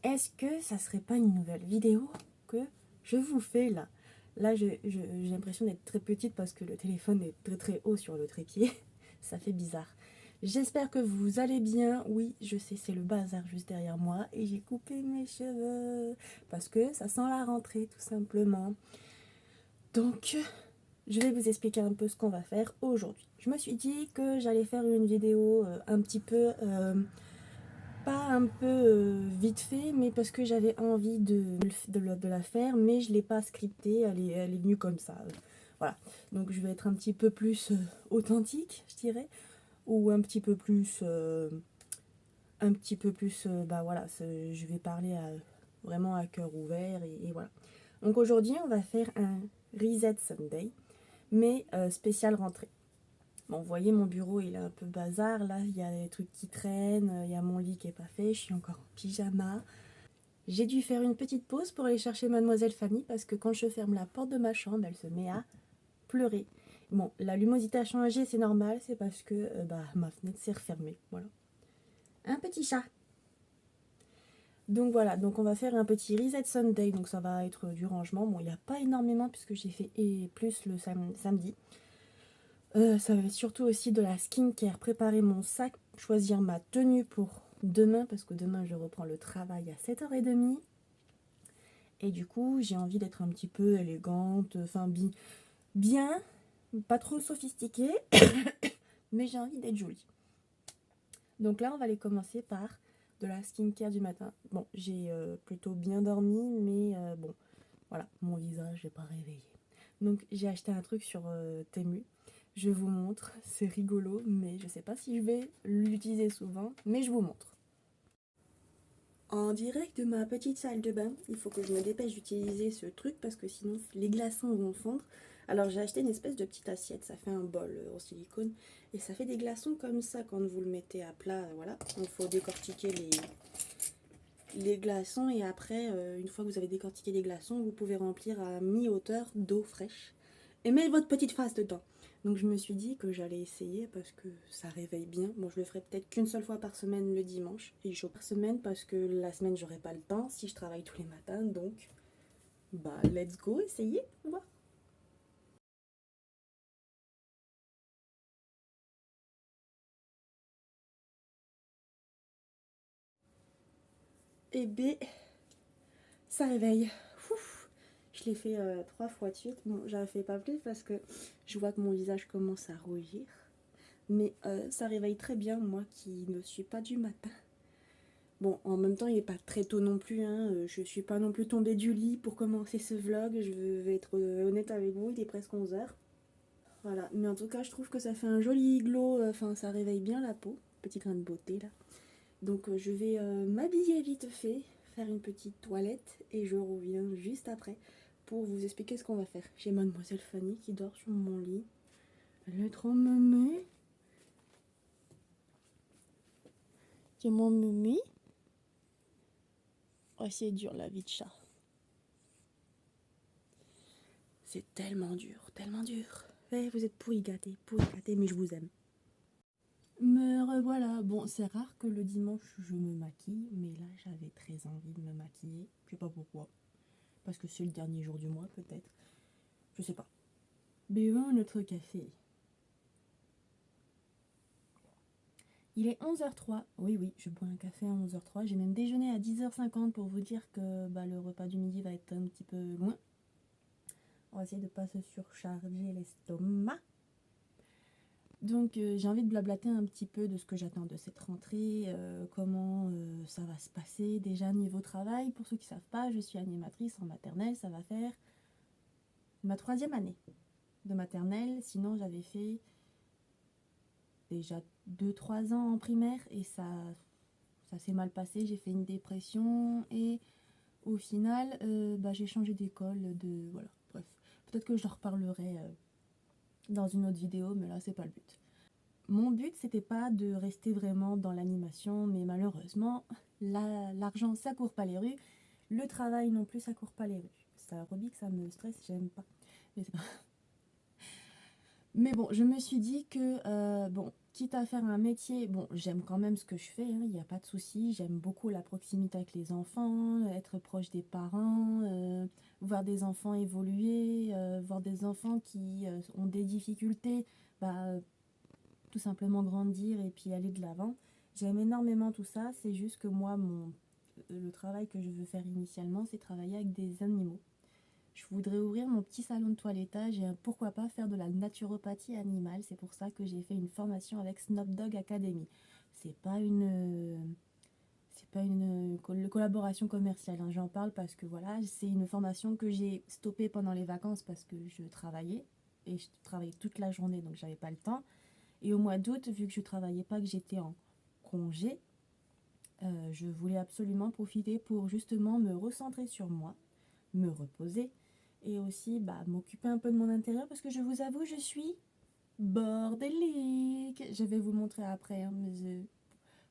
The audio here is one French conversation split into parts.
est-ce que ça serait pas une nouvelle vidéo que je vous fais là? Là, j'ai l'impression d'être très petite parce que le téléphone est très très haut sur le trépied. Ça fait bizarre. J'espère que vous allez bien. Oui, je sais, c'est le bazar juste derrière moi. Et j'ai coupé mes cheveux parce que ça sent la rentrée tout simplement. Donc, je vais vous expliquer un peu ce qu'on va faire aujourd'hui. Je me suis dit que j'allais faire une vidéo un petit peu... pas un peu vite fait, mais parce que j'avais envie de la faire, mais je ne l'ai pas scriptée, elle est venue comme ça. Voilà, donc je vais être un petit peu plus authentique, je dirais, ou bah voilà, je vais parler vraiment à cœur ouvert, et voilà. Donc aujourd'hui, on va faire un Reset Sunday, mais spécial rentrée. Bon, vous voyez, mon bureau, il est un peu bazar. Là, il y a des trucs qui traînent. Il y a mon lit qui est pas fait. Je suis encore en pyjama. J'ai dû faire une petite pause pour aller chercher Mademoiselle Fanny parce que quand je ferme la porte de ma chambre, elle se met à pleurer. Bon, la luminosité a changé, c'est normal. C'est parce que ma fenêtre s'est refermée. Voilà. Un petit chat. Donc voilà, donc on va faire un petit Reset Sunday. Donc ça va être du rangement. Bon, il n'y a pas énormément puisque j'ai fait et plus le samedi. Ça va être surtout aussi de la skincare, préparer mon sac, choisir ma tenue pour demain, parce que demain je reprends le travail à 7h30. Et du coup, j'ai envie d'être un petit peu élégante, enfin bien, pas trop sophistiquée, mais j'ai envie d'être jolie. Donc là, on va aller commencer par de la skincare du matin. Bon, j'ai plutôt bien dormi, mais bon, voilà, mon visage n'est pas réveillé. Donc j'ai acheté un truc sur Temu. Je vous montre, c'est rigolo, mais je sais pas si je vais l'utiliser souvent, mais je vous montre. En direct de ma petite salle de bain, il faut que je me dépêche d'utiliser ce truc parce que sinon les glaçons vont fondre. Alors j'ai acheté une espèce de petite assiette, ça fait un bol en silicone et ça fait des glaçons comme ça quand vous le mettez à plat, voilà. Il faut décortiquer les glaçons et après, une fois que vous avez décortiqué les glaçons, vous pouvez remplir à mi-hauteur d'eau fraîche et mettre votre petite face dedans. Donc je me suis dit que j'allais essayer parce que ça réveille bien. Bon, je le ferai peut-être qu'une seule fois par semaine le dimanche et chaud par semaine parce que la semaine j'aurai pas le temps si je travaille tous les matins. Donc bah let's go, essayer, on va. Et B, ça réveille. Ouf. Je l'ai fait 3 fois de suite. Bon, j'en fait pas plus parce que je vois que mon visage commence à rougir. Mais ça réveille très bien moi qui ne suis pas du matin. Bon, en même temps, il n'est pas très tôt non plus, hein. Je suis pas non plus tombée du lit pour commencer ce vlog. Je vais être honnête avec vous, il est presque 11h. Voilà, mais en tout cas, je trouve que ça fait un joli glow. Enfin, ça réveille bien la peau. Petit grain de beauté là. Donc, je vais m'habiller vite fait, faire une petite toilette et je reviens juste après pour vous expliquer ce qu'on va faire. J'ai Mademoiselle Fanny qui dort sur mon lit. Elle est trop mémé. C'est mon mémé. Oh, c'est dur la vie de chat. C'est tellement dur, tellement dur. Ouais, vous êtes pourri gâtés, mais je vous aime. Me revoilà. Bon, c'est rare que le dimanche je me maquille, mais là j'avais très envie de me maquiller. Je sais pas pourquoi. Parce que c'est le dernier jour du mois, peut-être. Je sais pas. Buvons notre café. Il est 11h03. Oui, oui, je bois un café à 11h03. J'ai même déjeuné à 10h50 pour vous dire que le repas du midi va être un petit peu loin. On va essayer de ne pas se surcharger l'estomac. Donc j'ai envie de blablater un petit peu de ce que j'attends de cette rentrée, comment ça va se passer. Déjà niveau travail, pour ceux qui ne savent pas, je suis animatrice en maternelle, ça va faire ma 3e année de maternelle. Sinon j'avais fait déjà 2-3 ans en primaire et ça s'est mal passé. J'ai fait une dépression et au final j'ai changé d'école, voilà, bref. Peut-être que je leur reparlerai dans une autre vidéo, mais là c'est pas le but. Mon but, c'était pas de rester vraiment dans l'animation, mais malheureusement, l'argent, ça court pas les rues. Le travail non plus, ça court pas les rues. Ça redit que ça me stresse, j'aime pas. Mais bon, je me suis dit que, bon, quitte à faire un métier, bon, j'aime quand même ce que je fais, hein, il n'y a pas de souci. J'aime beaucoup la proximité avec les enfants, être proche des parents, voir des enfants évoluer, voir des enfants qui ont des difficultés, bah, tout simplement grandir et puis aller de l'avant. J'aime énormément tout ça, c'est juste que moi, le travail que je veux faire initialement, c'est travailler avec des animaux. Je voudrais ouvrir mon petit salon de toilettage et pourquoi pas faire de la naturopathie animale. C'est pour ça que j'ai fait une formation avec Snoop Dogg Academy. C'est pas une collaboration commerciale, hein. J'en parle parce que voilà, c'est une formation que j'ai stoppée pendant les vacances parce que je travaillais et je travaillais toute la journée donc j'avais pas le temps. Et au mois d'août, vu que je travaillais pas, que j'étais en congé, je voulais absolument profiter pour justement me recentrer sur moi, me reposer et aussi m'occuper un peu de mon intérieur parce que je vous avoue, je suis bordélique. Je vais vous montrer après, hein,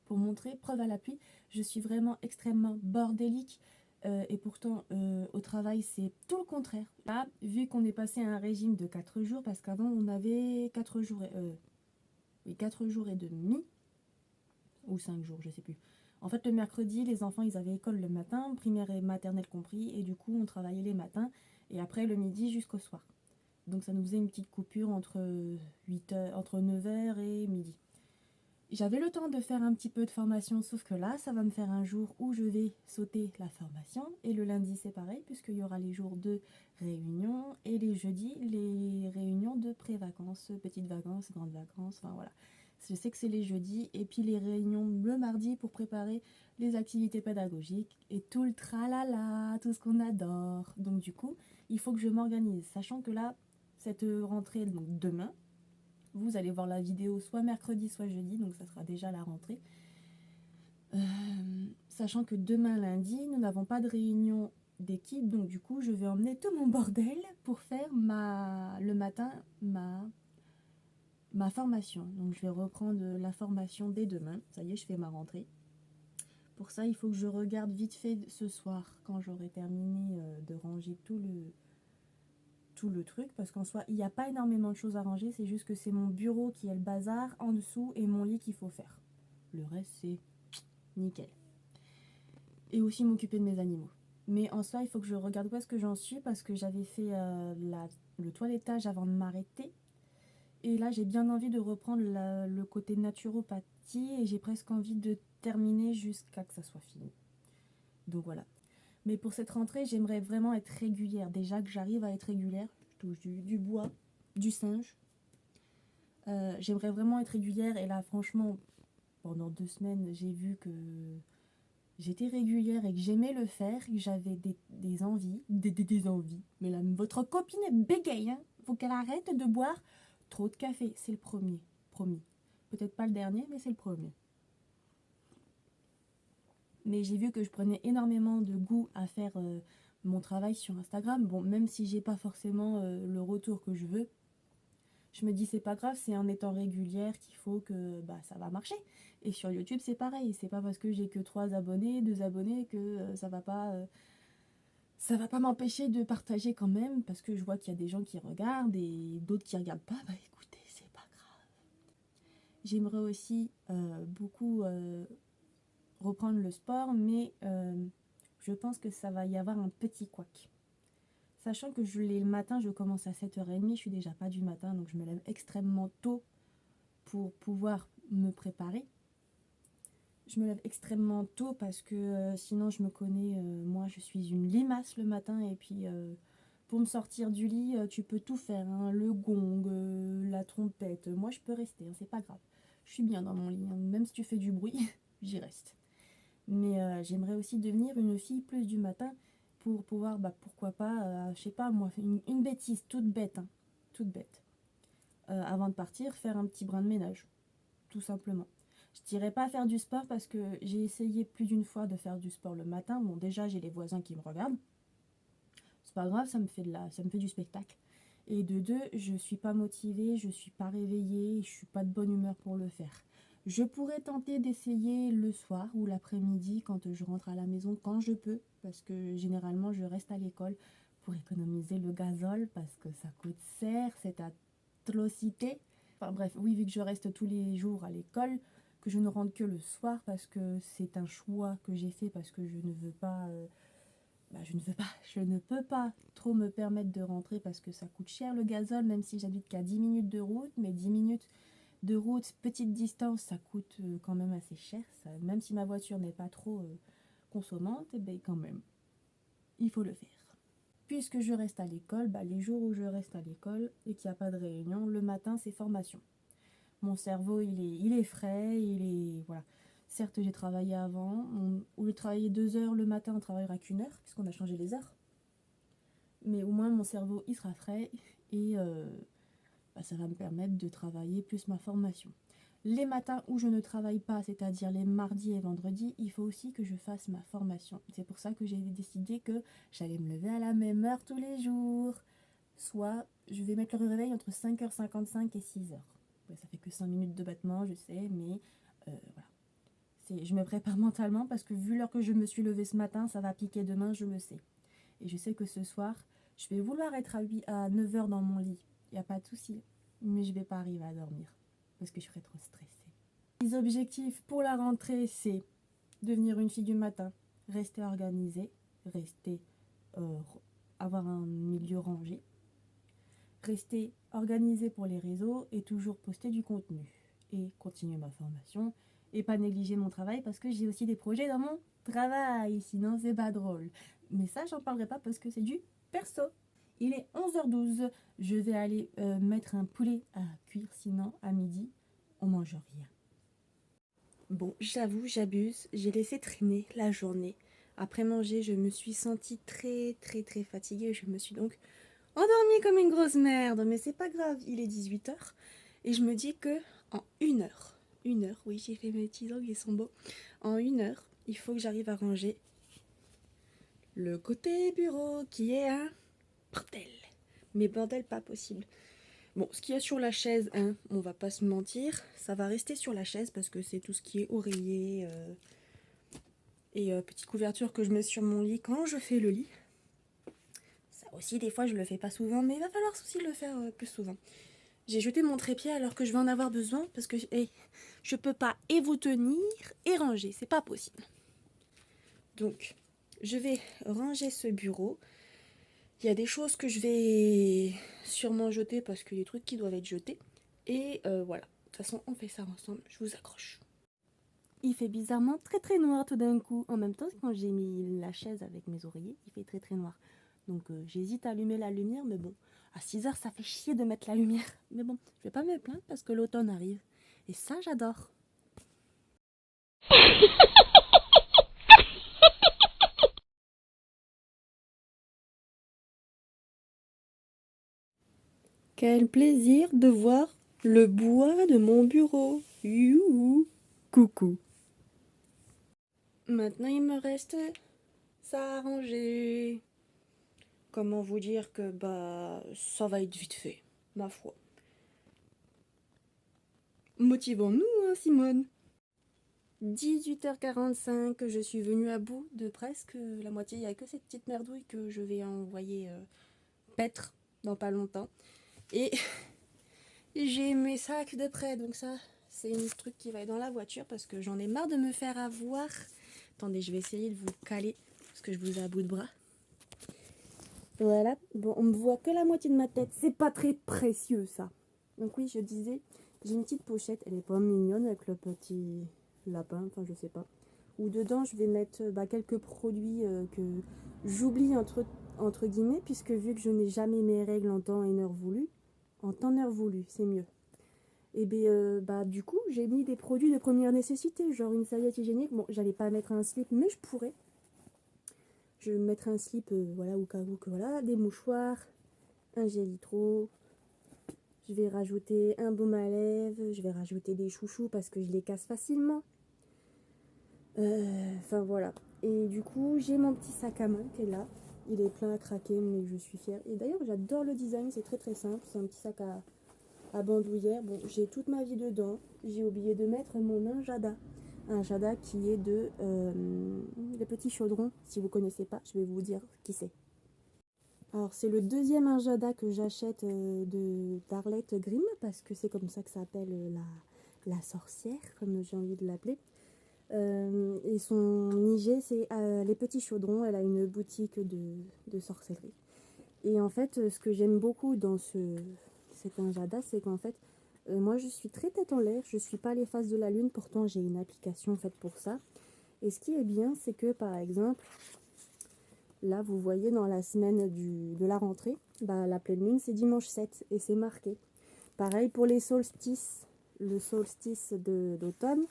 pour montrer, preuve à l'appui, je suis vraiment extrêmement bordélique. Et pourtant, au travail, c'est tout le contraire. Là, vu qu'on est passé à un régime de 4 jours, parce qu'avant, on avait 4 jours, oui, 4 jours et demi, ou 5 jours, je sais plus. En fait, le mercredi, les enfants, ils avaient école le matin, primaire et maternelle compris, et du coup, on travaillait les matins, et après le midi jusqu'au soir. Donc ça nous faisait une petite coupure entre 8 heures, entre 9 heures et midi. J'avais le temps de faire un petit peu de formation, sauf que là, ça va me faire un jour où je vais sauter la formation, et le lundi, c'est pareil, puisqu'il y aura les jours de réunion, et les jeudis, les réunions de pré-vacances, petites vacances, grandes vacances, enfin voilà. Je sais que c'est les jeudis, et puis les réunions le mardi pour préparer les activités pédagogiques, et tout le tralala, tout ce qu'on adore. Donc du coup, il faut que je m'organise, sachant que là, cette rentrée, donc demain, vous allez voir la vidéo soit mercredi, soit jeudi, donc ça sera déjà la rentrée. Sachant que demain lundi, nous n'avons pas de réunion d'équipe, donc du coup, je vais emmener tout mon bordel pour faire le matin ma formation. Donc je vais reprendre la formation dès demain. Ça y est, je fais ma rentrée. Pour ça, il faut que je regarde vite fait ce soir, quand j'aurai terminé de ranger tout le truc, parce qu'en soi, il n'y a pas énormément de choses à ranger, c'est juste que c'est mon bureau qui est le bazar en dessous et mon lit qu'il faut faire. Le reste, c'est nickel. Et aussi m'occuper de mes animaux. Mais en soi, il faut que je regarde où est-ce que j'en suis, parce que j'avais fait le toilettage avant de m'arrêter. Et là, j'ai bien envie de reprendre le côté naturopathie, et j'ai presque envie de terminer jusqu'à que ça soit fini. Donc voilà. Mais pour cette rentrée, j'aimerais vraiment être régulière. Déjà que j'arrive à être régulière, je touche du bois, du singe. J'aimerais vraiment être régulière, et là, franchement, pendant 2 semaines, j'ai vu que j'étais régulière et que j'aimais le faire, que j'avais des envies, des envies. Mais là, votre copine est bégaye, hein. Faut qu'elle arrête de boire trop de café. C'est le premier, promis. Peut-être pas le dernier, mais c'est le premier. Mais j'ai vu que je prenais énormément de goût à faire mon travail sur Instagram. Bon, même si j'ai pas forcément le retour que je veux, je me dis c'est pas grave, c'est en étant régulière qu'il faut que ça va marcher. Et sur YouTube, c'est pareil. C'est pas parce que j'ai que 3 abonnés, 2 abonnés que ça va pas m'empêcher de partager quand même, parce que je vois qu'il y a des gens qui regardent et d'autres qui regardent pas. Bah écoutez, c'est pas grave. J'aimerais aussi beaucoup reprendre le sport, mais je pense que ça va y avoir un petit couac. Sachant que le matin, je commence à 7h30, je suis déjà pas du matin, donc je me lève extrêmement tôt pour pouvoir me préparer. Je me lève extrêmement tôt parce que sinon je me connais, moi je suis une limace le matin, et puis pour me sortir du lit, tu peux tout faire, hein, le gong, la trompette, moi je peux rester, hein, c'est pas grave. Je suis bien dans mon lit, hein, même si tu fais du bruit, j'y reste. Mais j'aimerais aussi devenir une fille plus du matin pour pouvoir, pourquoi pas, je sais pas moi, une bêtise toute bête, hein, toute bête. Avant de partir, faire un petit brin de ménage, tout simplement. Je dirais pas faire du sport parce que j'ai essayé plus d'une fois de faire du sport le matin. Bon, déjà, j'ai les voisins qui me regardent. C'est pas grave, ça me fait du spectacle. Et de deux, je suis pas motivée, je suis pas réveillée, je suis pas de bonne humeur pour le faire. Je pourrais tenter d'essayer le soir ou l'après-midi quand je rentre à la maison, quand je peux, parce que généralement je reste à l'école pour économiser le gazole, parce que ça coûte cher, cette atrocité. Enfin bref, oui, vu que je reste tous les jours à l'école, que je ne rentre que le soir parce que c'est un choix que j'ai fait parce que je ne veux pas, je ne peux pas trop me permettre de rentrer parce que ça coûte cher le gazole, même si j'habite qu'à 10 minutes de route, mais 10 minutes de route, petite distance, ça coûte quand même assez cher. Ça, même si ma voiture n'est pas trop consommante, et ben quand même, il faut le faire. Puisque je reste à l'école, les jours où je reste à l'école et qu'il n'y a pas de réunion, le matin c'est formation. Mon cerveau il est frais, voilà. Certes j'ai travaillé avant, au lieu de travailler 2 heures le matin on travaillera qu'1 heure puisqu'on a changé les heures. Mais au moins mon cerveau il sera frais et ça va me permettre de travailler plus ma formation. Les matins où je ne travaille pas, c'est-à-dire les mardis et vendredis, il faut aussi que je fasse ma formation. C'est pour ça que j'ai décidé que j'allais me lever à la même heure tous les jours. Soit je vais mettre le réveil entre 5h55 et 6h. Ouais, ça fait que 5 minutes de battement, je sais, mais voilà. Je me prépare mentalement parce que vu l'heure que je me suis levée ce matin, ça va piquer demain, je le sais. Et je sais que ce soir, je vais vouloir être à 9h dans mon lit. Il n'y a pas de souci, mais je ne vais pas arriver à dormir parce que je serai trop stressée. Les objectifs pour la rentrée, c'est devenir une fille du matin, rester organisée, avoir un milieu rangé, rester organisée pour les réseaux et toujours poster du contenu et continuer ma formation et pas négliger mon travail parce que j'ai aussi des projets dans mon travail, sinon c'est pas drôle. Mais ça, j'en parlerai pas parce que c'est du perso. Il est 11h12, je vais aller mettre un poulet à cuire, sinon à midi, on mange rien. Bon, j'avoue, j'abuse, j'ai laissé traîner la journée. Après manger, je me suis sentie très très très fatiguée, je me suis donc endormie comme une grosse merde, mais c'est pas grave, il est 18h et je me dis que en une heure, oui, j'ai fait mes petits ongles, ils sont beaux. En 1 heure, il faut que j'arrive à ranger le côté bureau qui est un bordel. Mais bordel pas possible. Bon, ce qu'il y a sur la chaise, hein, on va pas se mentir, ça va rester sur la chaise parce que c'est tout ce qui est oreiller et petite couverture que je mets sur mon lit quand je fais le lit. Ça aussi, des fois, je le fais pas souvent, mais il va falloir aussi le faire plus souvent. J'ai jeté mon trépied alors que je vais en avoir besoin parce que je peux pas et vous tenir et ranger, c'est pas possible. Donc, je vais ranger ce bureau. Il y a des choses que je vais sûrement jeter parce qu'il y a des trucs qui doivent être jetés. Et voilà, de toute façon, on fait ça ensemble, je vous accroche. Il fait bizarrement très très noir tout d'un coup. En même temps, quand j'ai mis la chaise avec mes oreillers, il fait très très noir. Donc j'hésite à allumer la lumière, mais bon, à 6h, ça fait chier de mettre la lumière. Mais bon, je vais pas me plaindre parce que l'automne arrive. Et ça, j'adore. Quel plaisir de voir le bois de mon bureau. Youhou. Coucou. Maintenant, il me reste ça à ranger. Comment vous dire que ça va être vite fait, ma foi. Motivons-nous, hein, Simone. 18h45, je suis venue à bout de presque la moitié. Il n'y a que cette petite merdouille que je vais envoyer paître dans pas longtemps. Et j'ai mes sacs de prêt, donc ça, c'est un truc qui va être dans la voiture parce que j'en ai marre de me faire avoir. Attendez, je vais essayer de vous caler parce que je vous ai à bout de bras. Voilà, bon, on me voit que la moitié de ma tête, c'est pas très précieux ça. Donc oui, je disais, j'ai une petite pochette, elle est pas mignonne avec le petit lapin, enfin je sais pas. Où dedans je vais mettre quelques produits que j'oublie entre guillemets, puisque vu que je n'ai jamais mes règles en temps et heure voulu, en temps et heure voulu, c'est mieux. Et bien du coup j'ai mis des produits de première nécessité, genre une serviette hygiénique, bon j'allais pas mettre un slip mais je pourrais. Je mettrai un slip, voilà, au cas où que voilà, des mouchoirs, un gel hydro. Je vais rajouter un baume à lèvres, je vais rajouter des chouchous parce que je les casse facilement. Enfin voilà. Et du coup, j'ai mon petit sac à main qui est là. Il est plein à craquer, mais je suis fière. Et d'ailleurs, j'adore le design, c'est très très simple. C'est un petit sac à bandoulière. Bon, j'ai toute ma vie dedans. J'ai oublié de mettre mon injada. Un jada qui est le petit chaudron. Si vous connaissez pas, je vais vous dire qui c'est. Alors c'est le deuxième Injada que j'achète d'Arlette Grimm, parce que c'est comme ça que ça s'appelle la sorcière, comme j'ai envie de l'appeler. Et son IG c'est Les Petits Chaudrons, elle a une boutique de sorcellerie. Et en fait, ce que j'aime beaucoup dans cet Injada, c'est qu'en fait, moi je suis très tête en l'air, je suis pas les phases de la lune, pourtant j'ai une application faite pour ça. Et ce qui est bien, c'est que par exemple, là vous voyez dans la semaine de la rentrée, bah, la pleine lune c'est dimanche 7 et c'est marqué. Pareil pour les solstices, le solstice d'automne,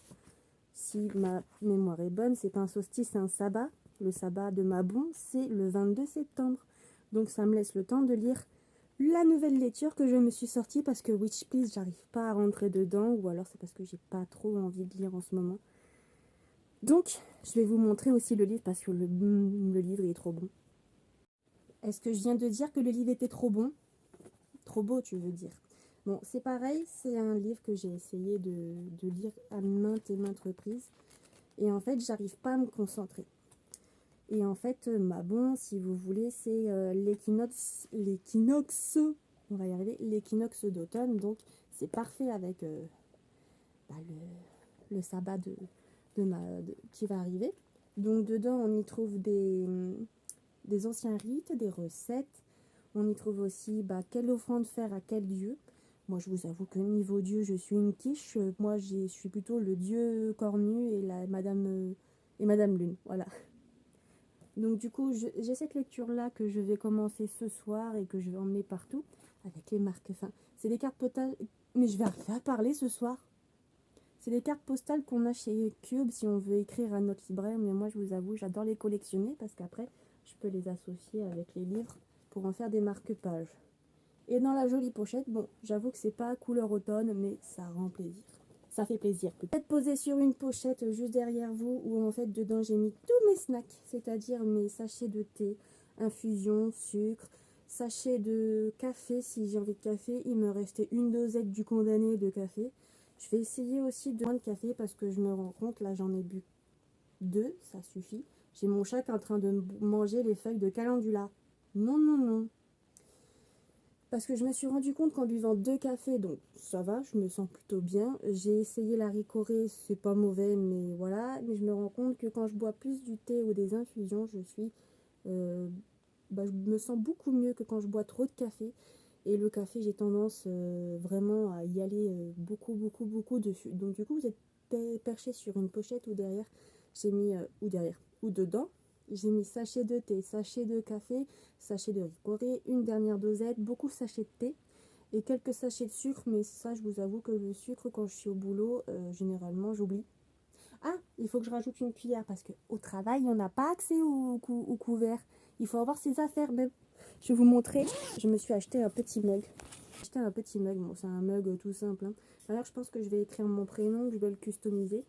si ma mémoire est bonne, c'est pas un solstice, c'est un sabbat. Le sabbat de Mabon, c'est le 22 septembre. Donc ça me laisse le temps de lire la nouvelle lecture que je me suis sortie parce que Witch Please, j'arrive pas à rentrer dedans, ou alors c'est parce que j'ai pas trop envie de lire en ce moment. Donc, je vais vous montrer aussi le livre parce que le livre est trop bon. Est-ce que je viens de dire que le livre était trop bon? Trop beau, tu veux dire. Bon, c'est pareil, c'est un livre que j'ai essayé de lire à maintes et maintes reprises. Et en fait, j'arrive pas à me concentrer. Et en fait, Mabon, si vous voulez, c'est l'équinoxe, on va y arriver, l'équinoxe d'automne. Donc, c'est parfait avec bah, le sabbat qui va arriver. Donc, dedans, on y trouve des anciens rites, des recettes. On y trouve aussi bah, quelle offrande faire à quel dieu. Moi, je vous avoue que niveau dieu, je suis une quiche. Moi, je suis plutôt le dieu cornu et Madame Lune. Voilà. Donc du coup, j'ai cette lecture-là que je vais commencer ce soir et que je vais emmener partout avec les marques. Enfin, c'est des cartes postales, mais je vais arriver à parler ce soir. C'est des cartes postales qu'on a chez Cube si on veut écrire à notre libraire. Mais moi, je vous avoue, j'adore les collectionner parce qu'après, je peux les associer avec les livres pour en faire des marque-pages. Et dans la jolie pochette, bon, j'avoue que c'est pas couleur automne, mais ça rend plaisir. Ça fait plaisir. Peut-être poser sur une pochette juste derrière vous où en fait dedans j'ai mis tous mes snacks, c'est-à-dire mes sachets de thé, infusion, sucre, sachets de café si j'ai envie de café. Il me restait une dosette du condamné de café. Je vais essayer aussi de moins de café parce que je me rends compte, là j'en ai bu 2, ça suffit. J'ai mon chat qui est en train de manger les feuilles de calendula. Non, non, non. Parce que je me suis rendu compte qu'en buvant 2 cafés, donc ça va, je me sens plutôt bien. J'ai essayé la ricorée, c'est pas mauvais, mais voilà. Mais je me rends compte que quand je bois plus du thé ou des infusions, je me sens beaucoup mieux que quand je bois trop de café. Et le café, j'ai tendance vraiment à y aller beaucoup, beaucoup, beaucoup dessus. Donc du coup, vous êtes perché sur une pochette ou derrière, j'ai mis, ou dedans, j'ai mis sachet de thé, sachet de café, sachet de ricoré, une dernière dosette, beaucoup de sachets de thé et quelques sachets de sucre. Mais ça, je vous avoue que le sucre, quand je suis au boulot, généralement, j'oublie. Ah, il faut que je rajoute une cuillère parce qu'au travail, on n'a pas accès au couvert. Il faut avoir ses affaires. Même. Je vais vous montrer. Je me suis acheté un petit mug. Bon, c'est un mug tout simple. Hein. D'ailleurs, je pense que je vais écrire mon prénom, je vais le customiser.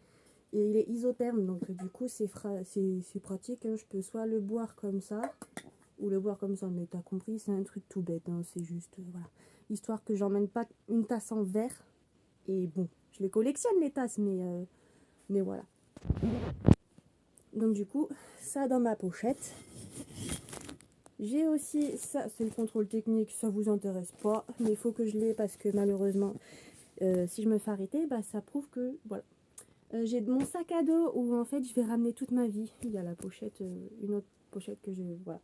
Et il est isotherme, donc du coup, c'est pratique. Hein. Je peux soit le boire comme ça, ou le boire comme ça. Mais t'as compris, c'est un truc tout bête. Hein. C'est juste, voilà. Histoire que j'emmène pas une tasse en verre. Et bon, je les collectionne les tasses, mais voilà. Donc du coup, ça dans ma pochette. J'ai aussi, ça c'est le contrôle technique, ça vous intéresse pas, mais il faut que je l'ai parce que malheureusement, si je me fais arrêter, bah, ça prouve que, voilà. J'ai mon sac à dos où en fait je vais ramener toute ma vie. Il y a la pochette, une autre pochette que je, voilà.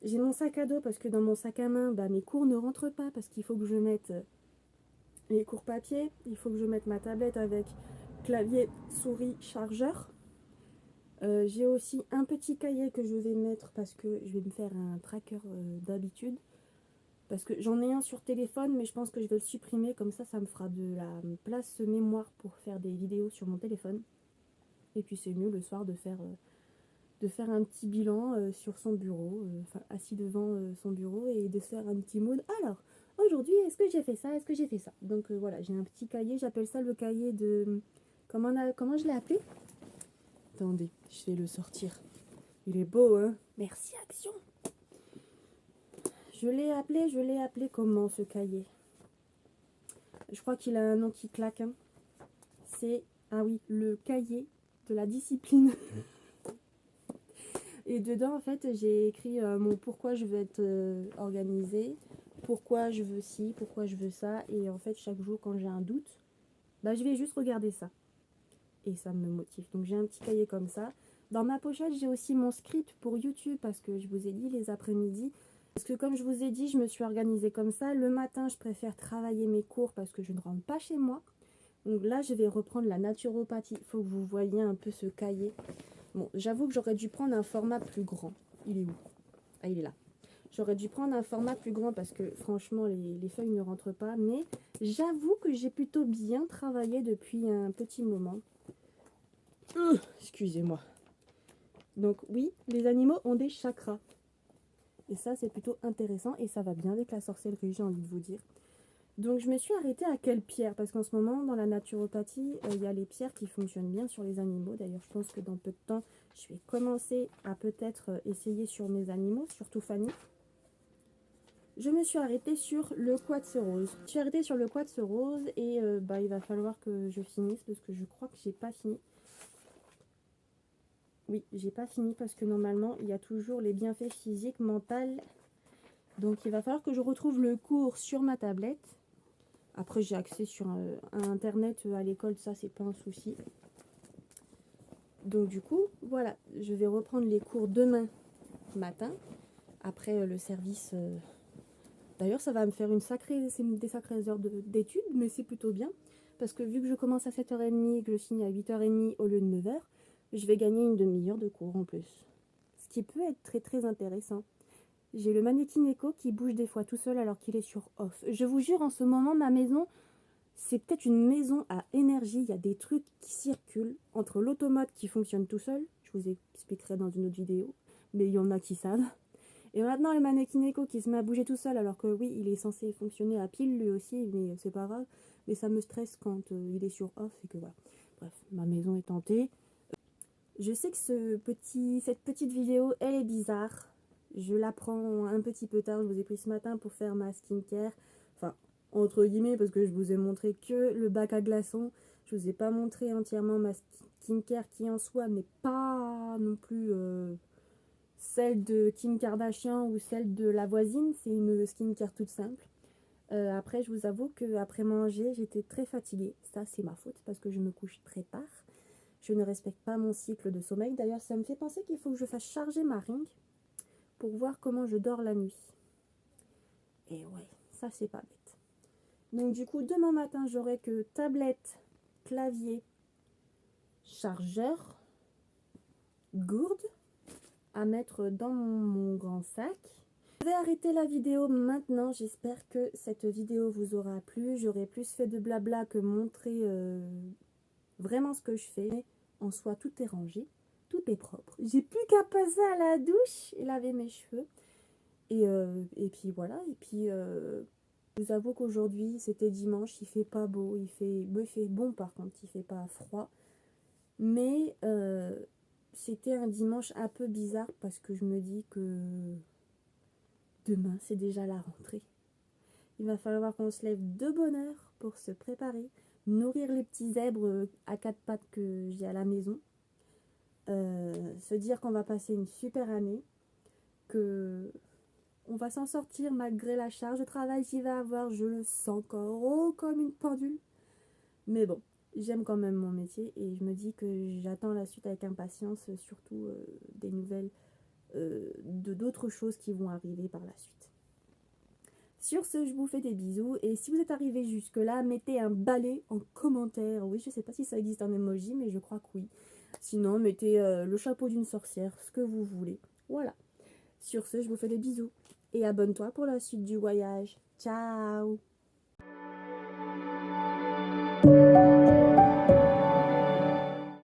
J'ai mon sac à dos parce que dans mon sac à main, bah, mes cours ne rentrent pas parce qu'il faut que je mette les cours papier, il faut que je mette ma tablette avec clavier, souris, chargeur. J'ai aussi un petit cahier que je vais mettre parce que je vais me faire un tracker d'habitude. Parce que j'en ai un sur téléphone, mais je pense que je vais le supprimer. Comme ça me fera de la place mémoire pour faire des vidéos sur mon téléphone. Et puis c'est mieux le soir de faire un petit bilan sur son bureau, assis devant son bureau et de faire un petit mood. Alors, aujourd'hui, est-ce que j'ai fait ça? Est-ce que j'ai fait ça? Donc voilà, j'ai un petit cahier. J'appelle ça le cahier de... Comment je l'ai appelé? Attendez, je vais le sortir. Il est beau, hein? Merci, Action. Je l'ai appelé comment, ce cahier? Je crois qu'il a un nom qui claque. Hein. C'est, ah oui, le cahier de la discipline. Et dedans, en fait, j'ai écrit mon pourquoi je veux être organisée, pourquoi je veux ci, pourquoi je veux ça. Et en fait, chaque jour, quand j'ai un doute, bah, je vais juste regarder ça. Et ça me motive. Donc, j'ai un petit cahier comme ça. Dans ma pochette, j'ai aussi mon script pour YouTube parce que je vous ai dit les après-midi. Parce que comme je vous ai dit, je me suis organisée comme ça. Le matin, je préfère travailler mes cours parce que je ne rentre pas chez moi. Donc là, je vais reprendre la naturopathie. Il faut que vous voyez un peu ce cahier. Bon, j'avoue que j'aurais dû prendre un format plus grand. Il est où? Ah, il est là. J'aurais dû prendre un format plus grand parce que franchement, les feuilles ne rentrent pas. Mais j'avoue que j'ai plutôt bien travaillé depuis un petit moment. Excusez-moi. Donc oui, les animaux ont des chakras. Et ça, c'est plutôt intéressant et ça va bien avec la sorcellerie, j'ai envie de vous dire. Donc je me suis arrêtée à quelle pierre? Parce qu'en ce moment, dans la naturopathie, il y a les pierres qui fonctionnent bien sur les animaux. D'ailleurs, je pense que dans peu de temps, je vais commencer à peut-être essayer sur mes animaux, surtout Fanny. Je me suis arrêtée sur le quartz rose. Je suis arrêtée sur le quartz rose et bah, il va falloir que je finisse parce que je crois que j'ai pas fini. Oui, j'ai pas fini parce que normalement, il y a toujours les bienfaits physiques, mentaux. Donc il va falloir que je retrouve le cours sur ma tablette. Après, j'ai accès sur Internet à l'école, ça, c'est pas un souci. Donc, du coup, voilà, je vais reprendre les cours demain matin, après le service. D'ailleurs, ça va me faire des sacrées heures d'études, mais c'est plutôt bien. Parce que vu que je commence à 7h30 et que je finis à 8h30 au lieu de 9h, je vais gagner une demi-heure de cours en plus. Ce qui peut être très très intéressant. J'ai le Mannequin Echo qui bouge des fois tout seul alors qu'il est sur off. Je vous jure, en ce moment, ma maison, c'est peut-être une maison à énergie. Il y a des trucs qui circulent entre l'automate qui fonctionne tout seul. Je vous expliquerai dans une autre vidéo. Mais il y en a qui savent. Et maintenant, le Mannequin Echo qui se met à bouger tout seul. Alors que oui, il est censé fonctionner à pile lui aussi. Mais c'est pas grave. Mais ça me stresse quand il est sur off. Et que voilà. Bref, ma maison est tentée. Je sais que cette petite vidéo, elle est bizarre. Je la prends un petit peu tard. Je vous ai pris ce matin pour faire ma skincare. Enfin, entre guillemets, parce que je vous ai montré que le bac à glaçons. Je vous ai pas montré entièrement ma skincare qui en soi n'est pas non plus celle de Kim Kardashian ou celle de la voisine. C'est une skincare toute simple. Après, je vous avoue qu'après manger, j'étais très fatiguée. Ça, c'est ma faute parce que je me couche très tard. Je ne respecte pas mon cycle de sommeil. D'ailleurs, ça me fait penser qu'il faut que je fasse charger ma ring pour voir comment je dors la nuit. Et ouais, ça c'est pas bête. Donc du coup, demain matin, j'aurai que tablette, clavier, chargeur, gourde à mettre dans mon grand sac. Je vais arrêter la vidéo maintenant. J'espère que cette vidéo vous aura plu. J'aurai plus fait de blabla que montrer vraiment ce que je fais. En soi, tout est rangé, tout est propre. J'ai plus qu'à passer à la douche et laver mes cheveux. Et puis voilà. Et puis, je vous avoue qu'aujourd'hui, c'était dimanche. Il fait pas beau. Il fait bon par contre. Il fait pas froid. Mais c'était un dimanche un peu bizarre parce que je me dis que demain, c'est déjà la rentrée. Il va falloir qu'on se lève de bonne heure pour se préparer, nourrir les petits zèbres à quatre pattes que j'ai à la maison, se dire qu'on va passer une super année, que on va s'en sortir malgré la charge de travail qu'il va avoir. Je le sens encore comme une pendule. Mais bon, j'aime quand même mon métier et je me dis que j'attends la suite avec impatience, surtout des nouvelles de d'autres choses qui vont arriver par la suite. Sur ce, je vous fais des bisous et si vous êtes arrivé jusque là, mettez un balai en commentaire. Oui, je sais pas si ça existe un emoji, mais je crois que oui. Sinon, mettez le chapeau d'une sorcière, ce que vous voulez. Voilà. Sur ce, je vous fais des bisous et abonne-toi pour la suite du voyage. Ciao!